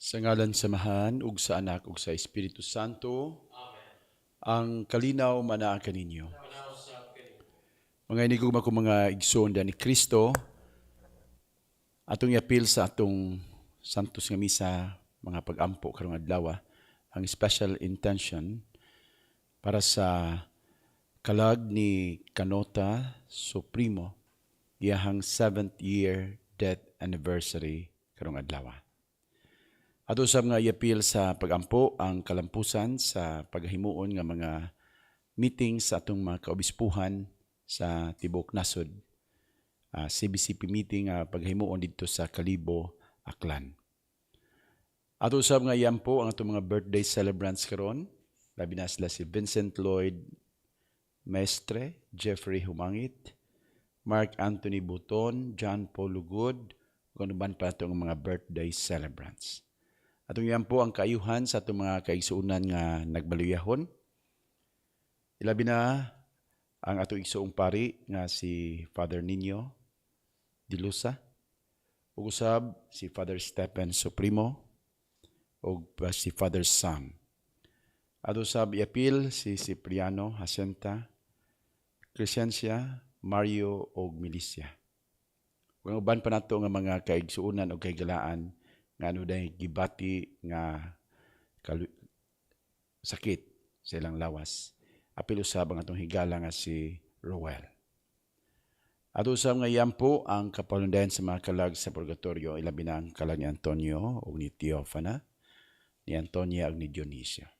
Sa ngalan samahan, ug sa anak, ug sa Espiritu Santo. Ang kalinaw manaa kaninyo. Mga inigugma ko mga igsoon ni Kristo, atong iapil sa atong Santos nga Misa, mga pag-ampo karong adlaw, ang special intention para sa kalag ni Kanota Supremo, iyahang 7th year death anniversary karong adlaw. Ato usab nga iapil sa pag-ampo ang kalampusan sa paghimuon nga mga meeting sa atong mga kaobispuhan sa Tibok Nasod. CBCP meeting paghimuon dito sa Kalibo, Aklan. Ato usab nga iampo ang atong mga birthday celebrants karon. Labi na sila si Vincent Lloyd Mestre, Jeffrey Humangit, Mark Anthony Buton, John Paul Lugod, kung ano pa itong mga birthday celebrants. Atong iyan po ang kaayuhan sa atong mga kaigsuunan nga nagbaluyahon. Ilabi na ang atong igsuong pari nga si Father Nino Dilusa, ug usab si Father Stephen Supremo, ug si Father Sam. Ato usab iapil si Cipriano Jacinta, Crescencia, Mario ug Milicia. Kung uban pa nato nga mga kaigsuunan o kaigalaan nga ano dahil gibati nga sakit sa ilang lawas. Apil usab ang atong higala nga si Roel. At usab nga iyampo ang kapalundayan sa mga kalag sa purgatorio, ilabi na ang kalag ni Antonio o ni Teofana, ni Antonia o ni Dionisio.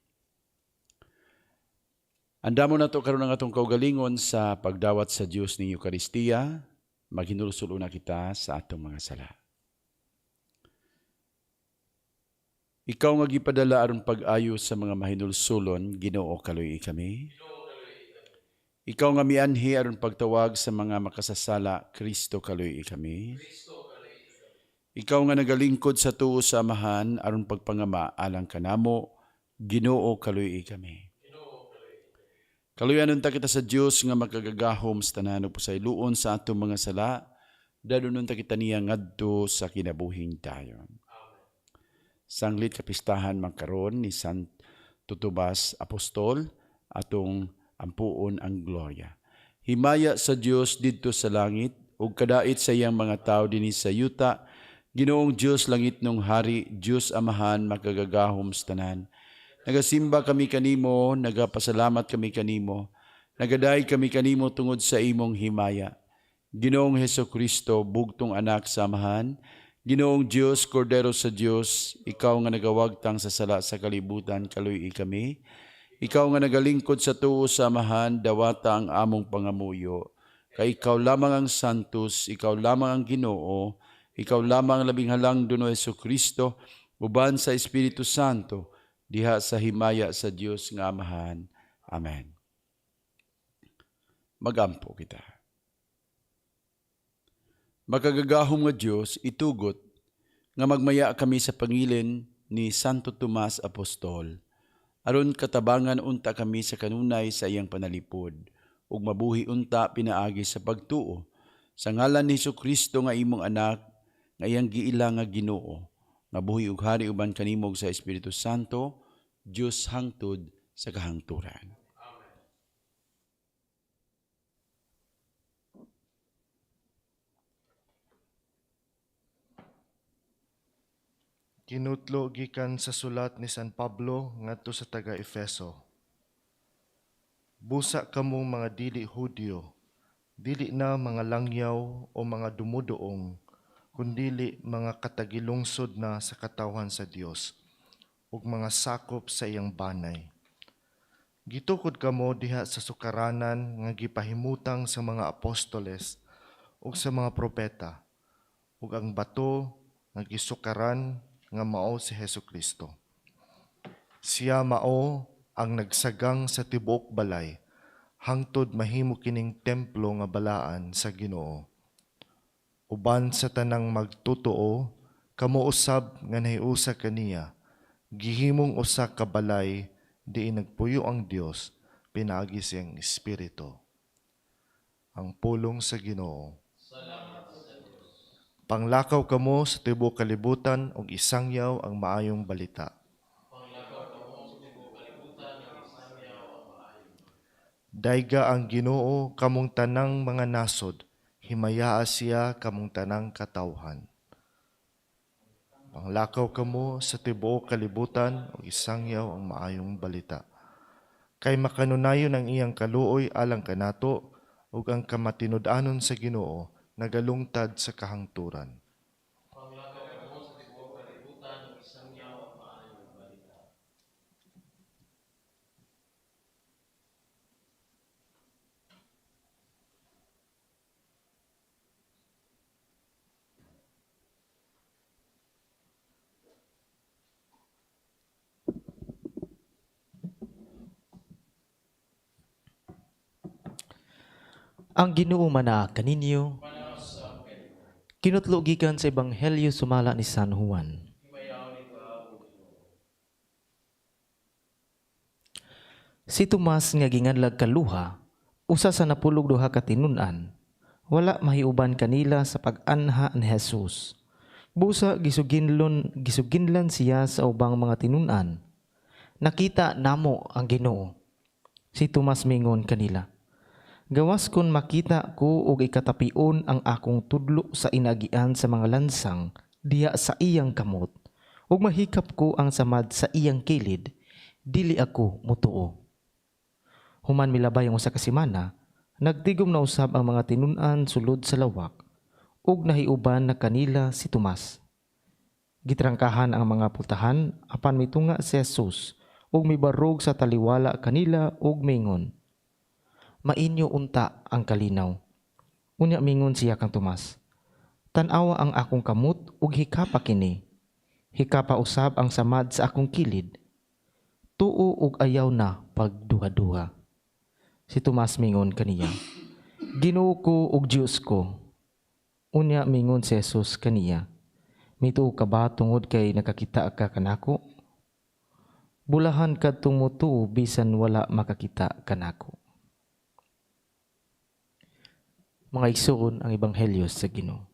Andamo na to karon ang atong kaugalingon sa pagdawat sa Dios ning Eucharistia, maghinulsol una kita sa atong mga sala. Ikaw nga gipadala aron pag-ayo sa mga mahinulsulon, Ginoo kaluy kami. Ikaw nga mianhi aron pagtawag sa mga makasasala, Kristo kaluy kami. Ikaw nga nagalingkod sa tuo sa amahan aron pagpangama alang kanamo, Ginoo kaluy kami. Kaluyanon ta kita sa Dios nga makagagahom sa tanan ug pasayloon sa atong mga sala, dadonon ta kita niya ngadto sa kinabuhing dayon. Sanglit kapistahan mangkaron ni Santo Tomas Apostol, atong ampuon ang gloria. Himaya sa Dios didto sa langit, ug kadait sa iyang mga tao dinhi sa yuta, Ginoong Dios langit nung hari, Dios Amahan makagagahom sa tanan. Nagasimba kami kanimo, nagapasalamat kami kanimo, nagaday kami kanimo tungod sa imong himaya. Ginoong Hesukristo, bugtong anak sa Amahan, Ginoong Diyos, Kordero sa Diyos, ikaw nga nagawagtang sa sala sa kalibutan, kaluy kami. Ikaw nga nagalingkod sa tuo sa Amahan, dawata ang among pangamuyo. Kay ikaw lamang ang Santos, ikaw lamang ang Ginoo, ikaw lamang ang labing halang duno Hesukristo, uban sa Espiritu Santo, diha sa himaya sa Diyos nga Amahan. Amen. Magampo kita. Makagagahom nga Diyos, itugot nga magmaya kami sa pangilin ni Santo Tomas Apostol. Aron katabangan unta kami sa kanunay sa iyang panalipod, ug mabuhi unta pinaagi sa pagtuo. Sa ngalan ni Jesucristo nga imong anak, nga iyang giila nga Ginoo, nga buhi ug hari uban kanimo sa Espiritu Santo, Diyos hangtod sa kahangturan. Kinutlo gikan sa sulat ni San Pablo ngadto sa taga-Efeso. Busa kamong mga dili Hudyo, dili na mga langyaw o mga dumuduong, kundili mga katagilungsod na sa katawhan sa Dios ug mga sakop sa iyang banay. Gitukod kamo diha sa sukaranan nga gipahimutang sa mga apostoles ug sa mga propeta, ug ang bato nga gisukaran nga mao si Hesukristo. Siya mao ang nagsagang sa tibuok balay, hangtod mahimo kining templo nga balaan sa Ginoo. Uban sa tanang magtutuo, kamo usab nga nahiusa kaniya, gihimong usa ka balay diin nagpuyo ang Dios, pinaagi siyang Espiritu. Ang pulong sa Ginoo. Panglakaw kamo sa tibuok kalibutan ug isangyaw ang maayong balita. Dayga ang Ginoo kamong tanang mga nasod, himayaa siya kamong tanang katawhan. Panglakaw kamo sa tibuok kalibutan ug isangyaw ang maayong balita. Kay makanunayon ang iyang kaluoy alang kanato ug ang kamatinud-anon sa Ginoo nagalungtad sa kahangturan. Ang Ginoo mana kaninyo kinutlo gikan sa Ebanghelyo sumala ni San Juan. Si Tomas nga ginganlag kaluha, usa sa napulog duha ka tinun-an, wala mahiuban kanila sa pag-anha ni Jesus. Busa gisuginlan siya sa ubang mga tinun-an. Nakita namo ang Ginoo. Si Tomas mingon kanila, gawas kon makita ko og ikatapion ang akong tudlo sa inagian sa mga lansang diha sa iyang kamot, ug mahikap ko ang samad sa iyang kilid, dili ako mutuo. Human milabay ang usa ka semana, nagtigom na usab ang mga tinun-an sulod sa lawak, ug nahiuban na kanila si Tomas. Gitrangkahan ang mga pultahan apan mitunga si Jesus, ug mibarog sa taliwala kanila ug mingon, mainyo unta ang kalinaw. Unya mingon siya kang Tomas, tan-awa ang akong kamot ug hikapa kini. Hikapa usab ang samad sa akong kilid. Tuo ug ayaw na pagduha-duha. Si Tomas mingon kaniya, Ginoo ko ug Dios ko. Unya mingon si Jesus kaniya, mituo ka ba tungod kay nakakita ka kanako? Bulahan kadtong mutuo bisan wala makakita kanako. Mga igsoon ang Ebanghelyo sa Ginoo.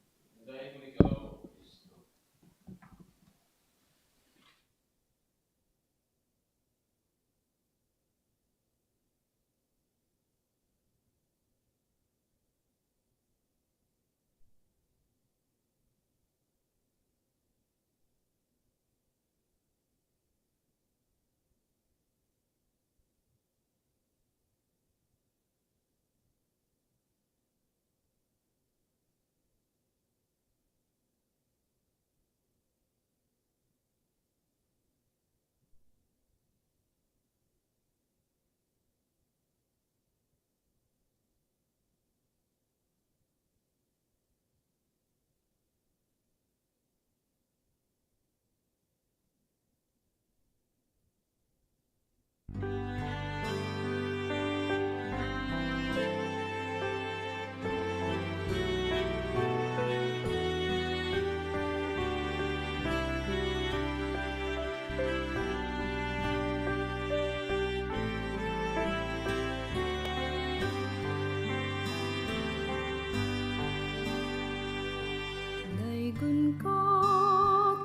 Daygon ka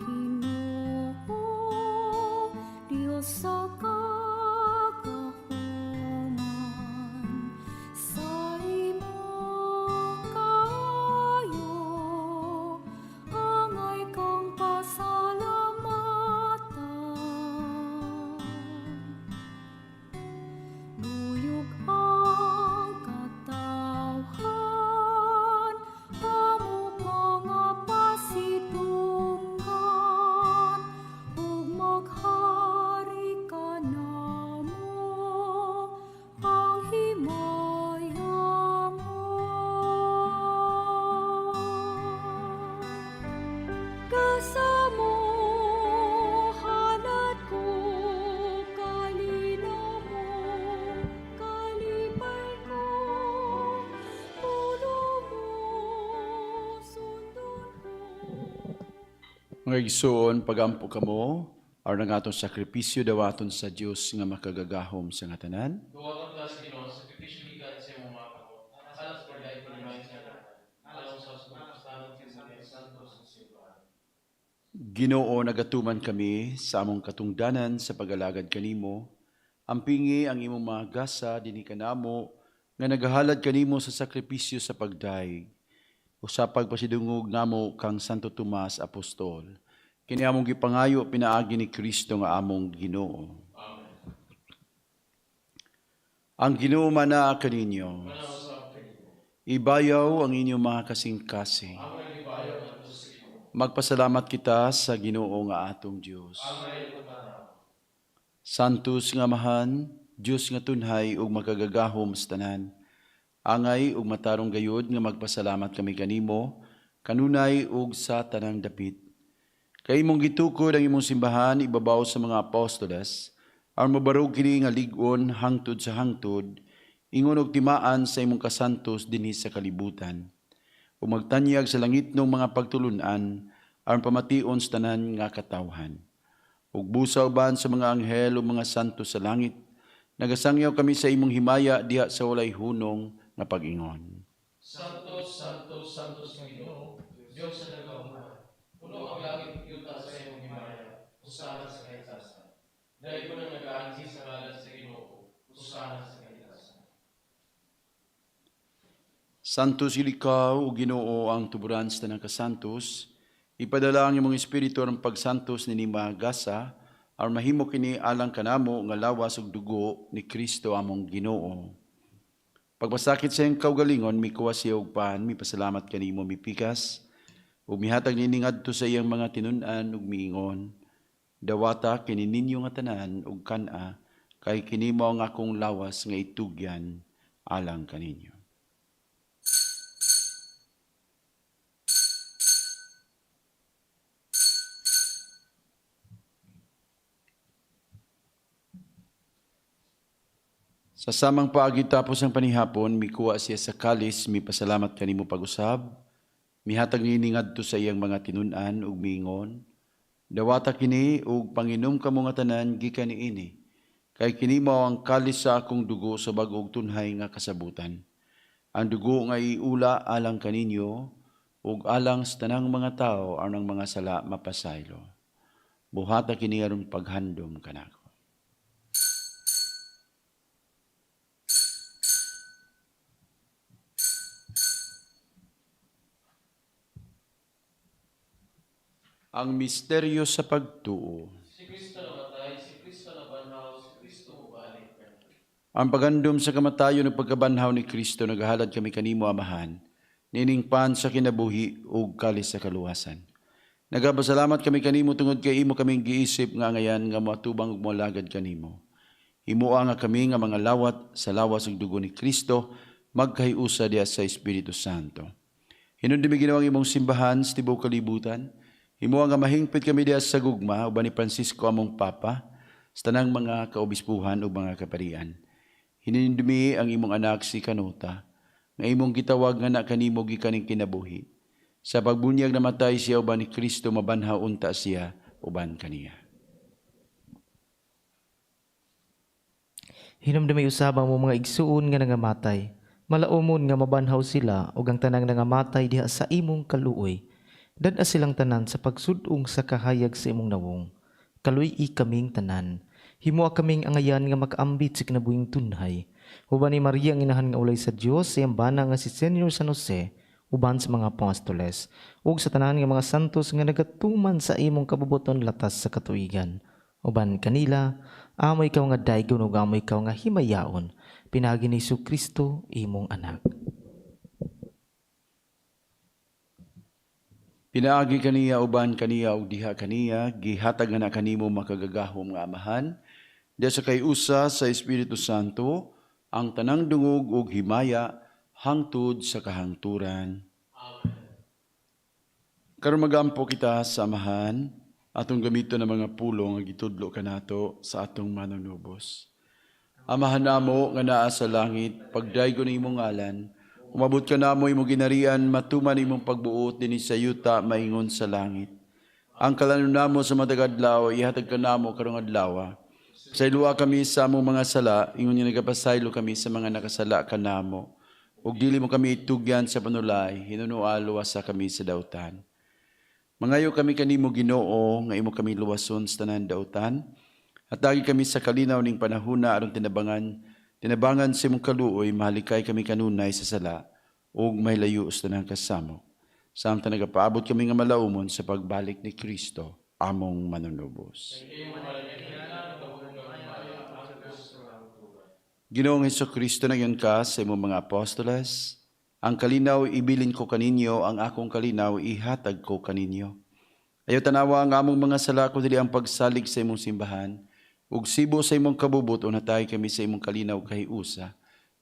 Ginoo, Dios sa kagahuman, sa imong kayo angay kang pasalamatan. Buyog ang katawhan, amo mga pasidunggan, ug maghari ka namo ang himaya mo. Kasamo halad ko kalinaw mo, kalipay ko pulo mo, sundon ko. Mga igsoon, pagampo kamo, aron ang atong sakripisyo dawaton sa Dios nga makagagahom sa nga tanan. Duwa ka sa Ginoo, sakripisyo gikan sa imong mga kamot. Alas pagdait ko liman sa lahat. Alang sa susunod sa Santos Ginoo, nagatuman kami sa among katungdanan sa pag-alagad kanimo. Ampingi ang imong mga gasa dinhi kanamo nga nagahalad kanimo sa sakripisyo sa pagdaig. Usapag pasidungog namo kang Santo Tomas Apostol. Kini among gipangayo pinaagi ni Kristo nga among Ginoo. Ang Ginoo mana kaninyo. Ibayaw ang inyong mga kasing-kasing. Magpasalamat kita sa Ginoo nga atong Dios. Santos nga mahan, Dios nga tunhay ug makagagahom sa tanan. Angay ug matarong gayud nga magpasalamat kami kanimo, kanunay ug sa tanang dapit. Kay imong gitukod ang imong simbahan ibabaw sa mga apostoles, aron mabarog kini nga lig-on hangtod sa hangtod, ingon og timaan sa imong kasantos dinhi sa kalibutan. O magtanyag sa langit ng mga pagtulunan, aron pamation sa tanan nga katawhan. Ug busa uban sa mga anghel o mga santo sa langit, nagasangyaw kami sa imong himaya diha sa walay hunong nga pag-ingon. Santos, Santos, Santos ng Ginoo, Diyos sa nagkauman. Puno ang langit yuta sa imong himaya, usana sa kaitasan. Dahil ko nang nag-aansi sa ngalan sa Ginoo, usana sa kaitasan. Santos ilikaw o Ginoo ang tuburan sa tanang kasantos, ipadala ang imong espiritu ang pagsantos ni Gasa, aron mahimo kini alang kanamo nga lawas ug dugo ni Kristo among Ginoo. Pagpasakit sa iyang kaugalingon, mikuha siya og pan, mipasalamat kanimo mipikas, ug mihatag nini ngadto sa iyang mga tinun-an ug miingon, dawata kini ninyo nga tanan ug kana, kay kini mao ang akong lawas nga itugyan alang kaninyo. Sa samang paagi tapos ang panihapon, mikuha siya sa kalis, mipasalamat kanimo pag-usab, mihatag nini ngadto sa iyang mga tinun-an ug miingon, dawata kini ug panginom kamo nga tanan gikan niini, kay kini mao ang kalis sa akong dugo sa bag-ong tunhay nga kasabutan. Ang dugo nga iula alang kaninyo ug alang sa tanang mga tao aron ang mga sala mapasaylo. Buhata kini aron paghandom kanako. Ang misteryo sa pagtuo. Si Kristo namatay, si Kristo nabanhaw, si Kristo mubalik. Ang pagandom sa kamatayon ug pagkabanhaw ni Kristo nagahalad kami kanimo amahan, nining pan sa kinabuhi ug kalis sa kaluwasan. Nagapasalamat kami kanimo tungod kay imo kaming giisip nga ngayan nga moatubang ug moalagad kanimo. Himuha nga kami nga mga lawat sa lawas ug dugo ni Kristo magkahiusa diha sa Espiritu Santo. Hinundimi ginawang imong simbahan sa tibuok kalibutan. Himuha nga mahingpit kami diha sa gugma uban ni Francisco among Papa, sa tanang mga kaobispuhan ug mga kaparian. Hinindumi ang imong anak si Kanota, nga imong gitawag nga anak kanimo gikaning kinabuhi. Sa pagbunyag namatay siya uban ni Kristo mabanhaw unta siya uban kaniya. Hinumdumi usab ang mga igsuon nga nangamatay. Malaumon nga mabanhaw sila ug ang tanang nangamatay diha sa imong kaluoy. Dada silang tanan sa pagsudong sa kahayag sa imong nawong. Kaluy-i kaming tanan. Himoa kaming angayan nga makaambit sa kinabuhing tunhay. Uban ni Maria ang inahan nga ulay sa Dios sa iyang bana nga si Senyor San Jose, uban sa mga apostoles, ug sa tanan nga mga santos nga nagatuman sa imong kabubuton latas sa katuigan. Uban kanila, amoy ikaw nga daygon ug amoy ikaw nga himayaon. Pinagi ni Kristo imong anak. Pinaagi kaniya uban kaniya ug diha kaniya gihatag na kanimo makagagahom nga amahan diha sa kayusa sa Espiritu Santo ang tanang dungog ug himaya hangtod sa kahangturan. Karon magampo kita sa amahan atong gamiton ng mga pulong nga gitudlo kanato sa atong manunubos. Amahan namo nga naa sa langit, pagdaygon ng imong ngalan. Umabot ka na mo imong ginarian, matuman imong pagbuot din sa yuta, maingon sa langit. Ang kalanon namo sa matagadlaw, ihatag ka namo karong adlaw. Pasayloa kami sa among mga sala, ingon niya nagapasaylo kami sa mga nakasala ka namo. Ug dili mo kami itugyan sa panulay, hinunualo sa kami sa dautan. Mangayo kami kanimo Ginoo nga imo kami luwason sa tanan dautan. At dagi kami sa kalinaw ning panahuna aron tinabangan sa imong kaluoy mahalikay kami kanunay sa sala ug mahilayo sa tanang kasamo. Samtang nagapaabot kami nga malaumon sa pagbalik ni Kristo among manunubos. Ginoong Hesukristo na yun ka sa imong mga apostoles, ang kalinaw ibilin ko kaninyo, ang akong kalinaw ihatag ko kaninyo. Ayaw tanawa ang among mga sala ko dili ang pagsalig sa imong simbahan, ug sibo sa imong kabubot o natay kami sa imong kalinaw kahiusa,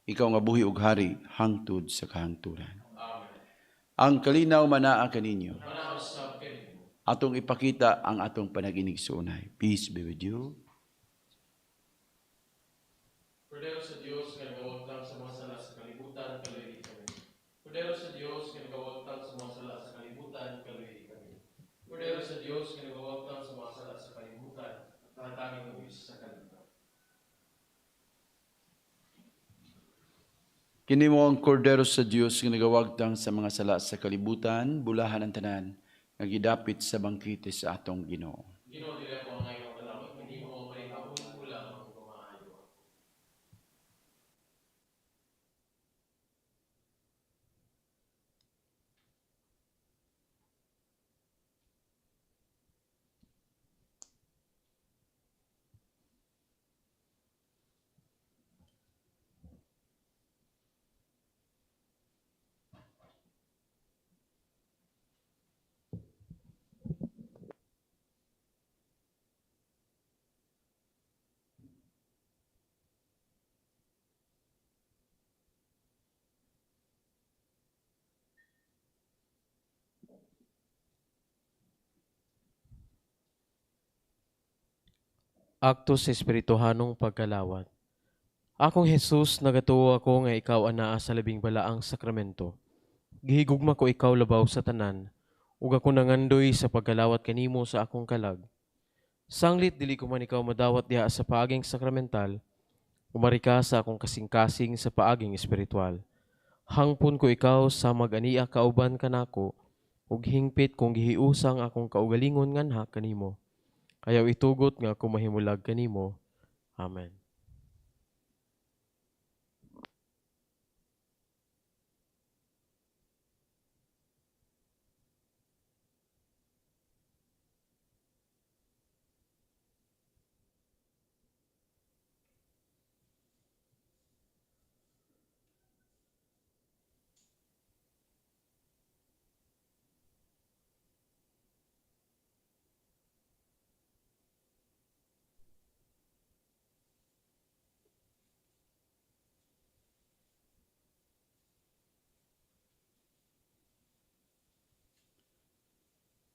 ikaw nga buhi ug hari hangtod sa kahangturan. Ang kalinaw manaa kaninyo. Atong ipakita ang atong panaginig sa unay. Peace be with you. Kordero sa Diyos, nga nagawagtang sa mga sala sa kalibutan, kaluhi kami. Kordero sa Diyos, nga nagawagtang sa mga sala sa kalibutan, kaluhi kami. Kordero sa Diyos, nga nagawagtang sa mga sala sa kalibutan, tatangin kami sa kalibutan. Kini mo ang kordero sa Diyos nga nagawagtang sa mga sala sa kalibutan, bulahan ang tanan, nga gidapit sa bangkite sa atong Ginoo. Ginoo, dili ako ang ngayon kalamot, hindi mo malikabon ulang ang kumaayo. Akto sa Espirituhanong pagkalawat. Akong Jesus, nagatuo ako nga ikaw anaa sa labing balaang sakramento. Gihigugma ko ikaw labaw sa tanan, ug ako nangandoy sa pagkalawat kanimo sa akong kalag. Sanglit dili ko man ikaw madawat diha sa paaging sakramental, umari ka sa akong kasing-kasing sa paaging espiritual. Hangpon ko ikaw sa mag-ania kauban kanako, ug hingpit kung gihiusang akong kaugalingon nganha kanimo. Ayaw itugot nga ako mahimulag kanimo. Amen.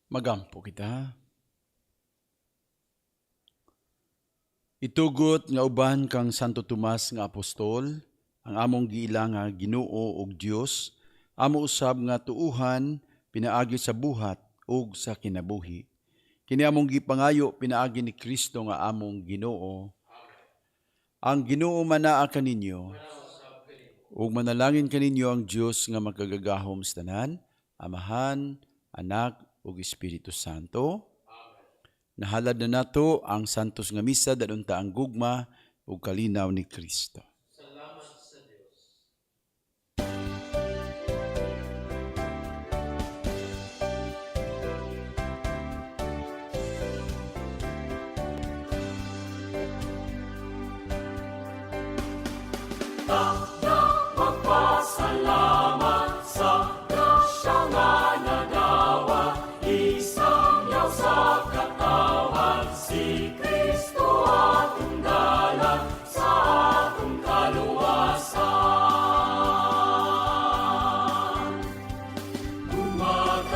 Magampo kita. Itugot nga uban kang Santo Tomas nga apostol, ang among giila nga Ginoo ug Dios, amo usab nga tuuhan pinaagi sa buhat ug sa kinabuhi. Kini among gipangayo pinaagi ni Kristo nga among Ginoo. Ang Ginoo manaa kaninyo, ug manalangin kaninyo ang Dios nga magkagagahom sa tanan, Amahan, Anak, ug Espiritu Santo. Nahalad na nato ang santos nga misa dadunta ang gugma ug kalinaw ni Kristo. Salamat sa Diyos.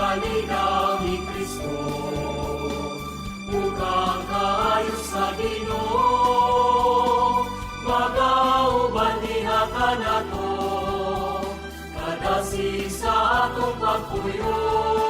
Kalinaw ni Kristo, mukhang kaayos sa Ginoo, magauban diha ka nato, kadasi sa atong pagpuyo.